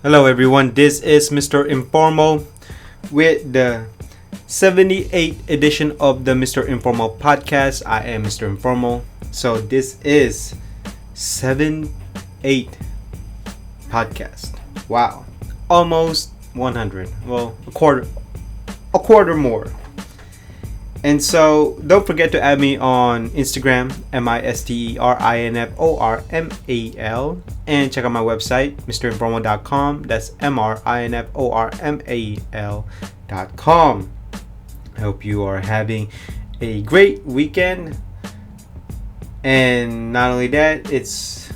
Hello everyone, this is Mr. Informal with the 78th edition of the Mr. Informal podcast. I am Mr. Informal. So this is 7-8 podcast. Wow. Almost 100. Well, a quarter more. And so don't forget to add me on Instagram, MISTERINFORMAL, and check out my website, mrinformal.com. That's MRINFORMAL.com. I hope you are having a great weekend. And not only that, it's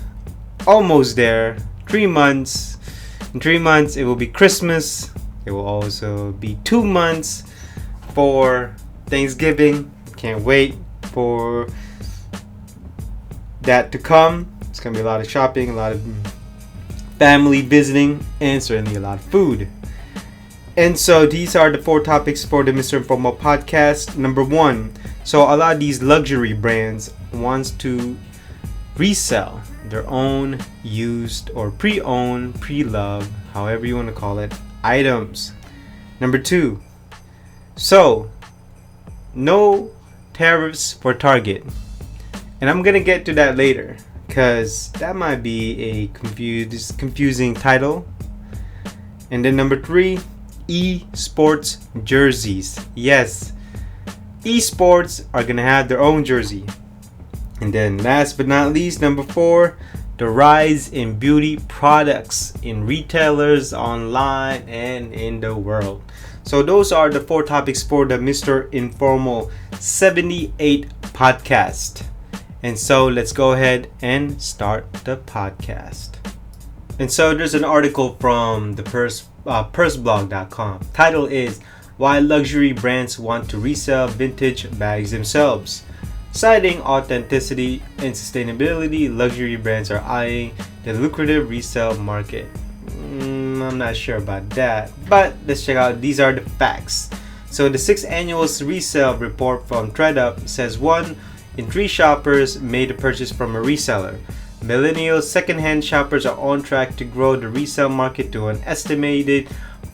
almost there. 3 months. In 3 months, it will be Christmas. It will also be 2 months for Thanksgiving. Can't wait for that to come. It's gonna be a lot of shopping, a lot of family visiting, and certainly a lot of food. And so these are the 4 topics for the Mr. Informal podcast. Number 1, so a lot of these luxury brands wants to resell their own used or pre-owned, pre-loved, however you want to call it, items. Number 2, so no tariffs for Target. And I'm gonna get to that later because that might be a confusing title. And then number 3, esports jerseys. Yes, esports are gonna have their own jersey. And then last but not least, number 4, the rise in beauty products in retailers, online, and in the world. So those are the 4 topics for the Mr. Informal 78 podcast. And so let's go ahead and start the podcast. And so there's an article from the purseblog.com. Title is Why Luxury Brands Want to Resell Vintage Bags Themselves. Citing authenticity and sustainability, luxury brands are eyeing the lucrative resale market. I'm not sure about that, but let's check out. These are the facts. So the 6th annual resale report from ThredUp says 1 in 3 shoppers made a purchase from a reseller. Millennial secondhand shoppers are on track to grow the resale market to an estimated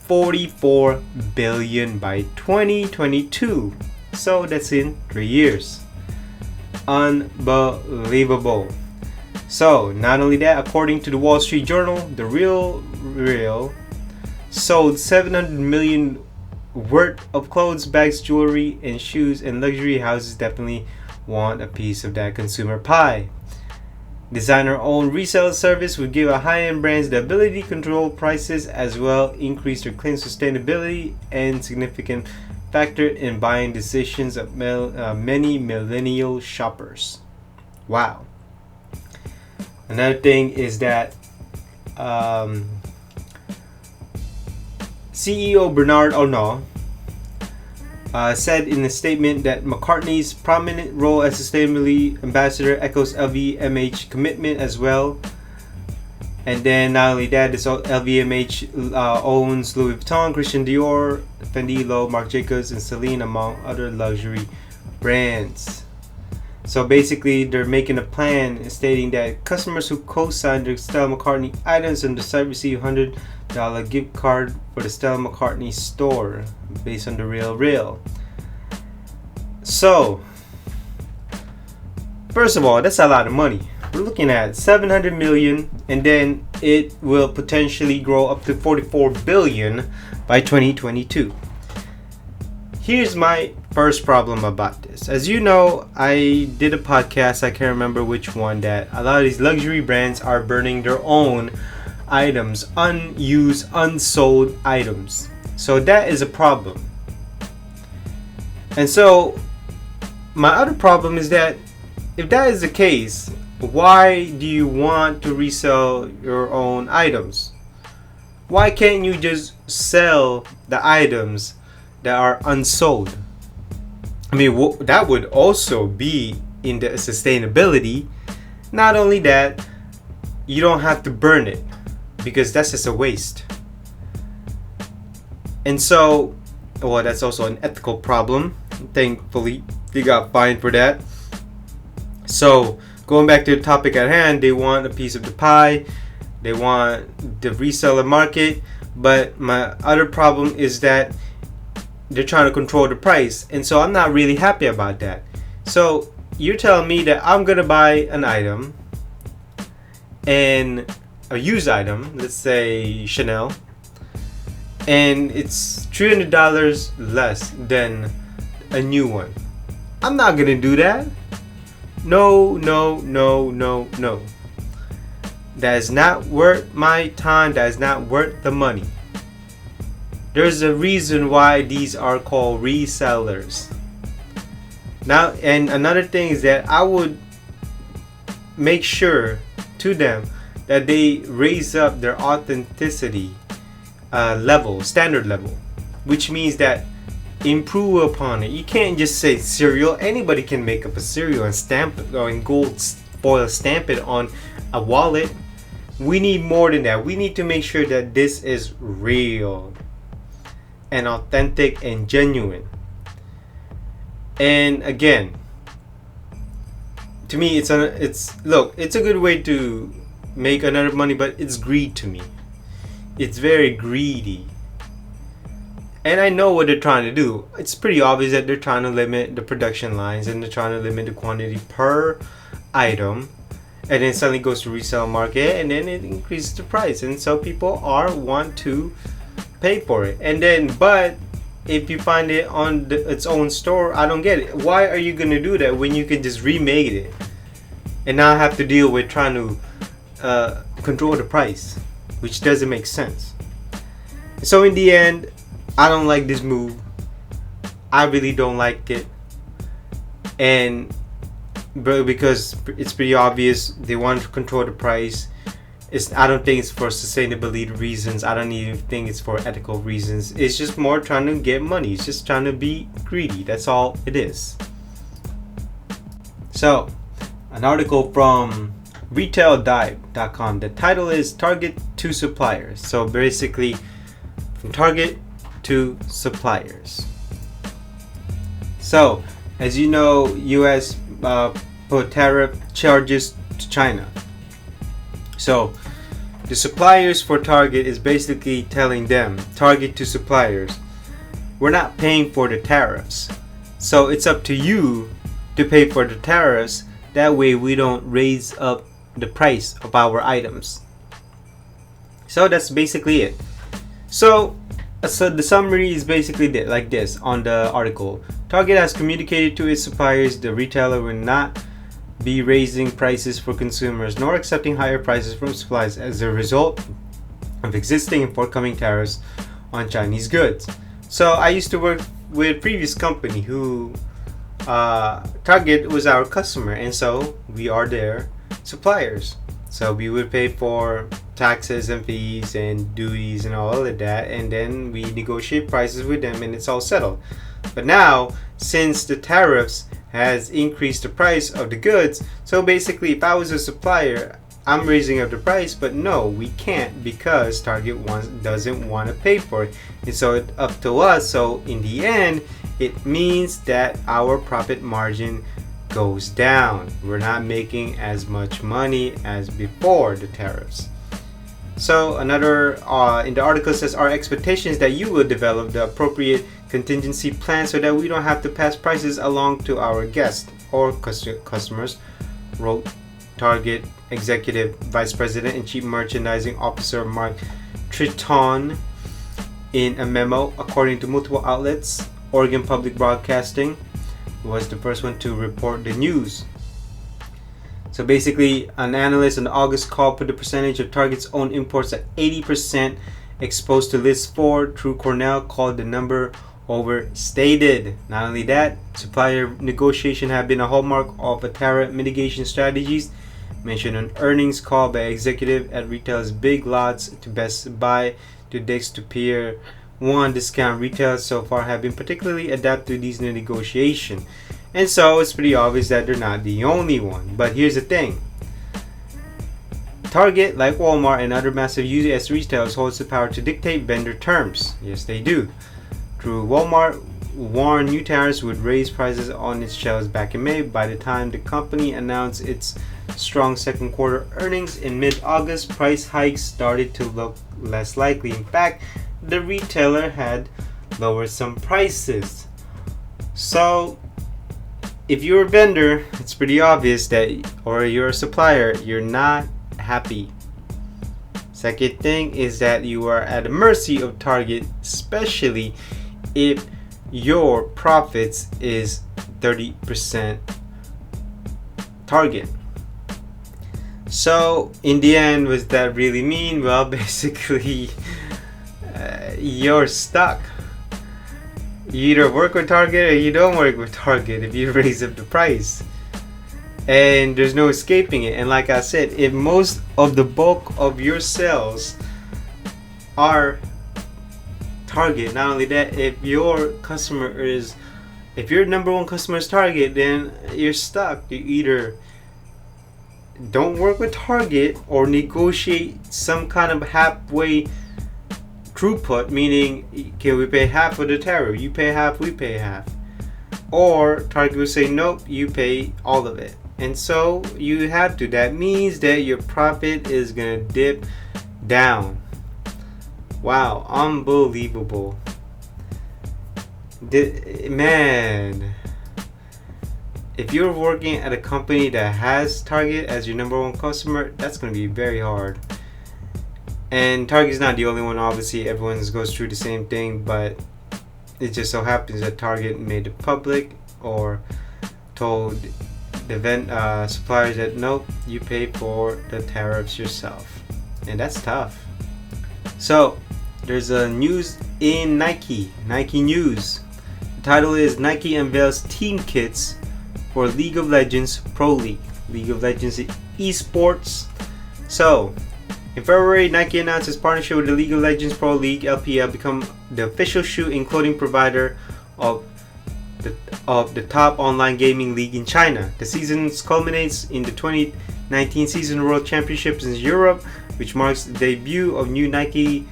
$44 billion by 2022. So that's in 3 years. Unbelievable. So, not only that, according to the Wall Street Journal, the Real sold $700 million worth of clothes, bags, jewelry, and shoes, and luxury houses definitely want a piece of that consumer pie. Designer-owned resale service would give a high-end brands the ability to control prices as well increase their claim sustainability and significant factor in buying decisions of many millennial shoppers. Wow. Another thing is that CEO Bernard Arnault said in a statement that McCartney's prominent role as sustainability ambassador echoes LVMH commitment as well. And then not only that, this LVMH owns Louis Vuitton, Christian Dior, Fendi, Loewe, Marc Jacobs, and Celine, among other luxury brands. So basically, they're making a plan stating that customers who co-sign their Stella McCartney items on the site receive $100 gift card for the Stella McCartney store based on the Real. So, first of all, that's a lot of money. We're looking at $700 million, and then it will potentially grow up to $44 billion by 2022. Here's my first problem about this. As you know, I did a podcast, I can't remember which one, that a lot of these luxury brands are burning their own items, unused, unsold items. So that is a problem. And so my other problem is that if that is the case, why do you want to resell your own items? Why can't you just sell the items that are unsold? I mean, that would also be in the sustainability. Not only that, you don't have to burn it because that's just a waste. And so, well, that's also an ethical problem. Thankfully, they got fined for that. So, going back to the topic at hand, they want a piece of the pie. They want the reseller market. But my other problem is that they're trying to control the price. And so I'm not really happy about that. So you're telling me that I'm going to buy an item, and a used item, let's say Chanel, and it's $300 less than a new one. I'm not going to do that. No. That is not worth my time. That is not worth the money. There's a reason why these are called resellers. Now, and another thing is that I would make sure to them that they raise up their authenticity standard level, which means that improve upon it. You can't just say cereal. Anybody can make up a cereal and stamp it, or in gold foil stamp it on a wallet. We need more than that. We need to make sure that this is real and authentic and genuine. And again, to me, it's a good way to make another money, but it's greed to me. It's very greedy. And I know what they're trying to do. It's pretty obvious that they're trying to limit the production lines, and they're trying to limit the quantity per item, and then suddenly goes to resale market, and then it increases the price, and so people want to pay for it. And then, but if you find it on its own store, I don't get it. Why are you gonna do that when you can just remake it and now have to deal with trying to control the price, which doesn't make sense. So in the end, I don't like this move. I really don't like it, and because it's pretty obvious they want to control the price. I don't think it's for sustainability reasons. I don't even think it's for ethical reasons. It's just more trying to get money. It's just trying to be greedy. That's all it is. So, an article from retaildive.com. The title is Target to Suppliers. So basically, from Target to suppliers. So, as you know, US put tariff charges to China. So the suppliers for Target is basically telling them, Target to suppliers, we're not paying for the tariffs. So it's up to you to pay for the tariffs. That way we don't raise up the price of our items. So that's basically it. So the summary is basically like this on the article. Target has communicated to its suppliers the retailer will not be raising prices for consumers nor accepting higher prices from suppliers as a result of existing and forthcoming tariffs on Chinese goods. So I used to work with a previous company who Target was our customer, and so we are their suppliers. So we would pay for taxes and fees and duties and all of that, and then we negotiate prices with them, and it's all settled. But now, since the tariffs has increased the price of the goods, so basically if I was a supplier, I'm raising up the price, but no, we can't, because Target doesn't want to pay for it. And so it's up to us. So in the end, it means that our profit margin goes down. We're not making as much money as before the tariffs. So another in the article says, our expectation is that you will develop the appropriate contingency plan so that we don't have to pass prices along to our guests or customers, wrote Target Executive Vice President and Chief Merchandising Officer Mark Triton in a memo. According to multiple outlets, Oregon Public Broadcasting was the first one to report the news. So basically, an analyst on the August call put the percentage of Target's own imports at 80%, exposed to list 4 through Cornell called the number overstated. Not only that, supplier negotiation have been a hallmark of a tariff mitigation strategies mentioned on earnings call by executive at retailers Big Lots to Best Buy to Dick's to Pier 1 discount retailers so far have been particularly adapted to these negotiations. And so it's pretty obvious that they're not the only one. But here's the thing. Target, like Walmart and other massive US retailers, holds the power to dictate vendor terms. Yes, they do. Through Walmart warned new tariffs would raise prices on its shelves back in May. By the time the company announced its strong second quarter earnings in mid-August, price hikes started to look less likely. In fact, the retailer had lowered some prices. So, if you're a vendor, it's pretty obvious that, or you're a supplier, you're not happy. Second thing is that you are at the mercy of Target, especially if your profits is 30% Target. So in the end, what does that really mean? Well, basically, you're stuck. You either work with Target or you don't work with Target if you raise up the price. And there's no escaping it. And like I said, if most of the bulk of your sales are Target, not only that, if your number one customer is Target, then you're stuck. You either don't work with Target or negotiate some kind of halfway throughput, meaning, can we pay half of the tariff? You pay half, we pay half. Or Target will say, nope, you pay all of it. And so you have to. That means that your profit is going to dip down. Wow, unbelievable. Man, if you're working at a company that has Target as your number one customer, that's going to be very hard. And Target's not the only one, obviously. Everyone goes through the same thing, but it just so happens that Target made it public or told the suppliers that nope, you pay for the tariffs yourself. And that's tough. So there's a news in Nike news. The title is Nike unveils team kits for League of Legends Pro League. League of Legends esports. So in February, Nike announced its partnership with the League of Legends Pro League (LPL), become the official shoe and clothing provider of the top online gaming league in China. The season culminates in the 2019 Season World Championships in Europe, which marks the debut of new Nike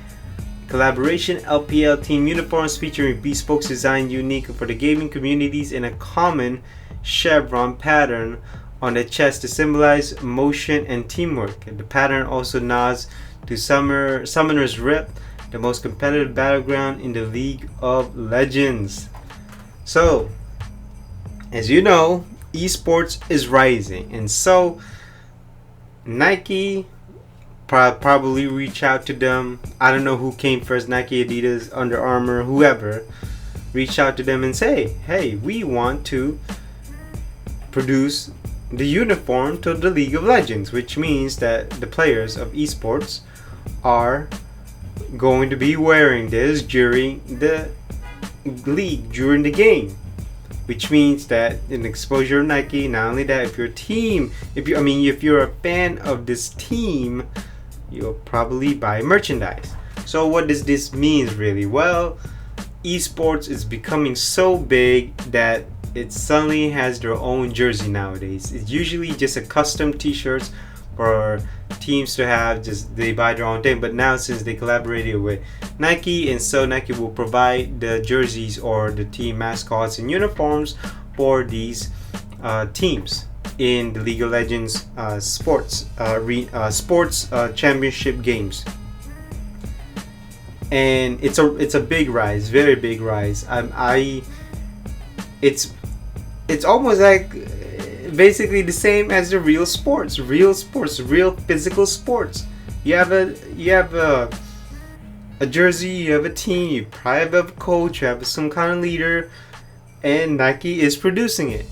collaboration LPL team uniforms featuring bespoke design unique for the gaming communities and a common chevron pattern on the chest to symbolize motion and teamwork. The pattern also nods to Summoner's Rift, the most competitive battleground in the League of Legends. So, as you know, esports is rising, and so Nike probably reach out to them. I don't know who came first, Nike, Adidas, Under Armour, whoever. Reach out to them and say, hey, we want to produce the uniform to the League of Legends, which means that the players of esports are going to be wearing this during the league, during the game, which means that in exposure of Nike, not only that, if you're a fan of this team, you'll probably buy merchandise. So what does this mean really? Well, esports is becoming so big that it suddenly has their own jersey nowadays. It's usually just a custom t-shirts for teams to have, just they buy their own thing. But now since they collaborated with Nike, and so Nike will provide the jerseys or the team mascots and uniforms for these teams in the League of Legends sports championship games. And it's a big rise, very big rise. It's almost like basically the same as the real physical sports. You have a jersey, you have a team, you probably have a coach, you have some kind of leader, and Nike is producing it.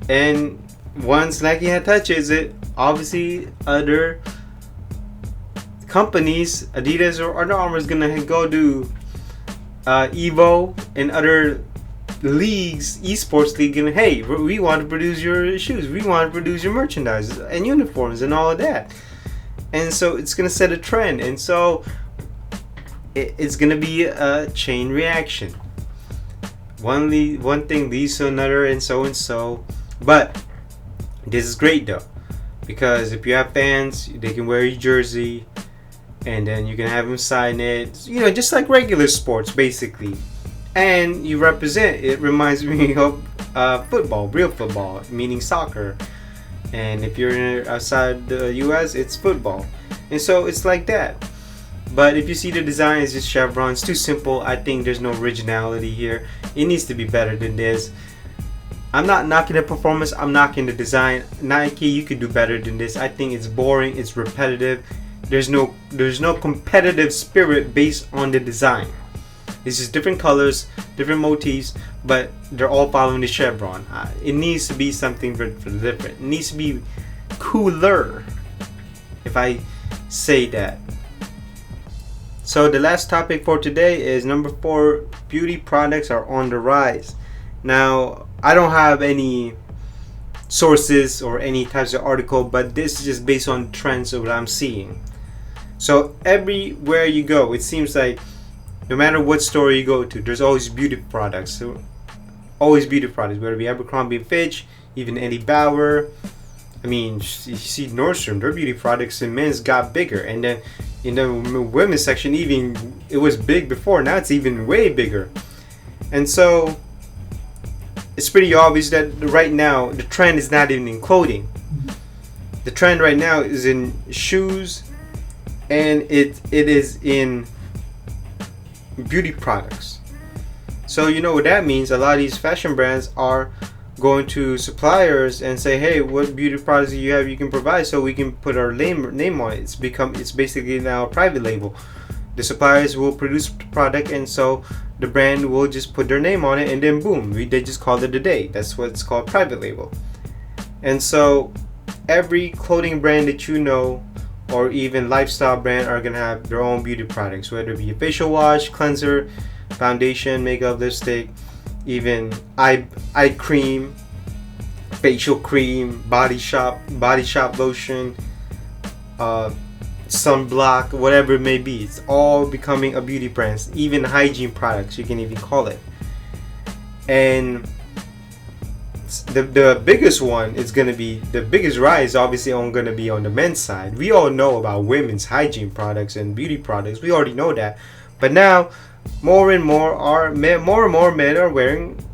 And once Nike touches it, obviously other companies, Adidas or Under Armour, is gonna go do Evo and other leagues, esports league, and hey, we want to produce your shoes, we want to produce your merchandise and uniforms and all of that. And so it's gonna set a trend, and so it's gonna be a chain reaction. One thing leads to another, and so. But this is great though, because if you have fans, they can wear your jersey, and then you can have them sign it. Just like regular sports, basically. And you represent. It reminds me of football, real football, meaning soccer. and if you're outside the US, it's football. And so it's like that. But if you see the design is just chevron, it's too simple. I think there's no originality here. It needs to be better than this. I'm not knocking the performance, I'm knocking the design. Nike, you could do better than this. I think it's boring, it's repetitive. There's no competitive spirit based on the design. It's just different colors, different motifs, but they're all following the chevron. It needs to be something different. It needs to be cooler, if I say that. So the last topic for today is number 4, beauty products are on the rise. Now, I don't have any sources or any types of article, but this is just based on trends of what I'm seeing. So everywhere you go, it seems like no matter what store you go to, there's always beauty products. So always beauty products, whether it be Abercrombie & Fitch, even Eddie Bauer. I mean, you see Nordstrom, their beauty products in men's got bigger, and then in the women's section, even it was big before. Now it's even way bigger, and so it's pretty obvious that right now the trend is not even in clothing. The trend right now is in shoes, and it is in beauty products. So you know what that means. A lot of these fashion brands are going to suppliers and say, hey, what beauty products do you have you can provide, so we can put our name on it. It's basically now a private label. The suppliers will produce the product, and so the brand will just put their name on it, and then boom, they just call it a day. That's what it's called, private label. And so every clothing brand that you know, or even lifestyle brand, are gonna have their own beauty products, whether it be a facial wash, cleanser, foundation, makeup, lipstick, even eye cream, facial cream, body shop lotion, sunblock, whatever it may be. It's all becoming a beauty brand. Even hygiene products, you can even call it. And the biggest one is going to be, the biggest rise obviously going to be on the men's side. We all know about women's hygiene products and beauty products. We already know that. But now more and more men are wearing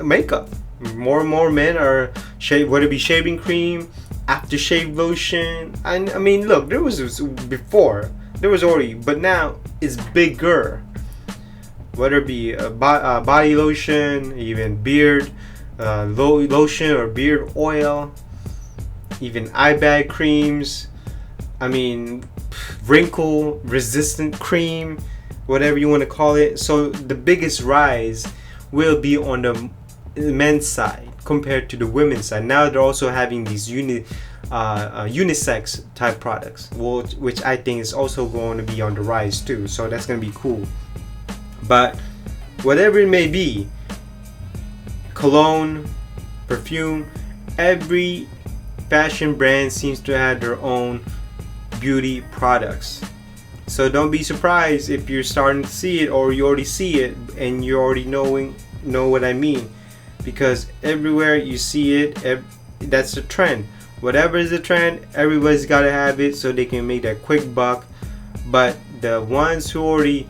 makeup. More and more men are whether it be shaving cream, aftershave lotion. I mean, look, there was before, there was already, but now it's bigger. Whether it be body lotion, even beard lotion or beard oil, even eye bag creams. I mean, wrinkle resistant cream, whatever you want to call it. So the biggest rise will be on the men's side compared to the women's side. Now they're also having these unisex type products, which I think is also going to be on the rise too. So that's going to be cool. But whatever it may be, cologne, perfume, every fashion brand seems to have their own beauty products. So don't be surprised if you're starting to see it, or you already see it and you already know what I mean, because everywhere you see it, that's the trend. Whatever is the trend, everybody's got to have it so they can make that quick buck. But the ones who already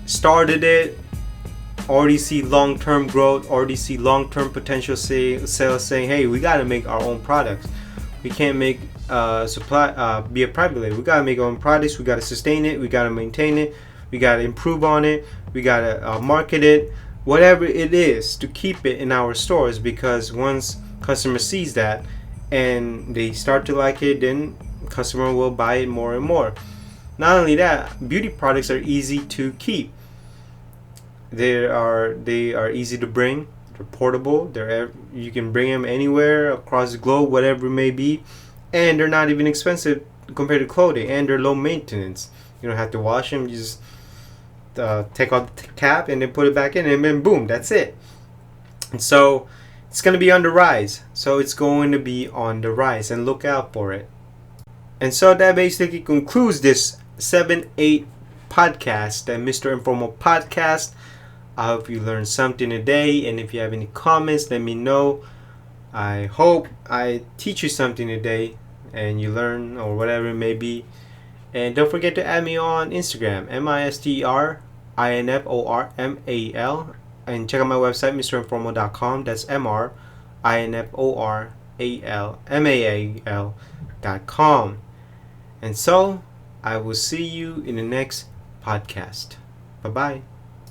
started it already see long-term growth, already see long-term potential sales, saying, hey, we got to make our own products. We can't make be a private label. We gotta make our own products. We gotta sustain it. We gotta maintain it. We gotta improve on it. We gotta market it. Whatever it is to keep it in our stores, because once customer sees that and they start to like it, then customer will buy it more and more. Not only that, beauty products are easy to keep. They are easy to bring. They're portable. You can bring them anywhere across the globe, whatever it may be. And they're not even expensive compared to clothing, and they're low maintenance. You don't have to wash them. You just take out the cap and then put it back in, and then boom, that's it. And so it's going to be on the rise. So it's going to be on the rise, and look out for it. And so that basically concludes this 7-8 podcast, the Mr. Informal podcast. I hope you learned something today, and if you have any comments, let me know. I hope I teach you something today and you learn, or whatever it may be. And don't forget to add me on Instagram, MISTERINFORMAL, and check out my website, mrinformal.com. That's MRINFORMAL.com. informalmaal.com. And so, I will see you in the next podcast. Bye bye.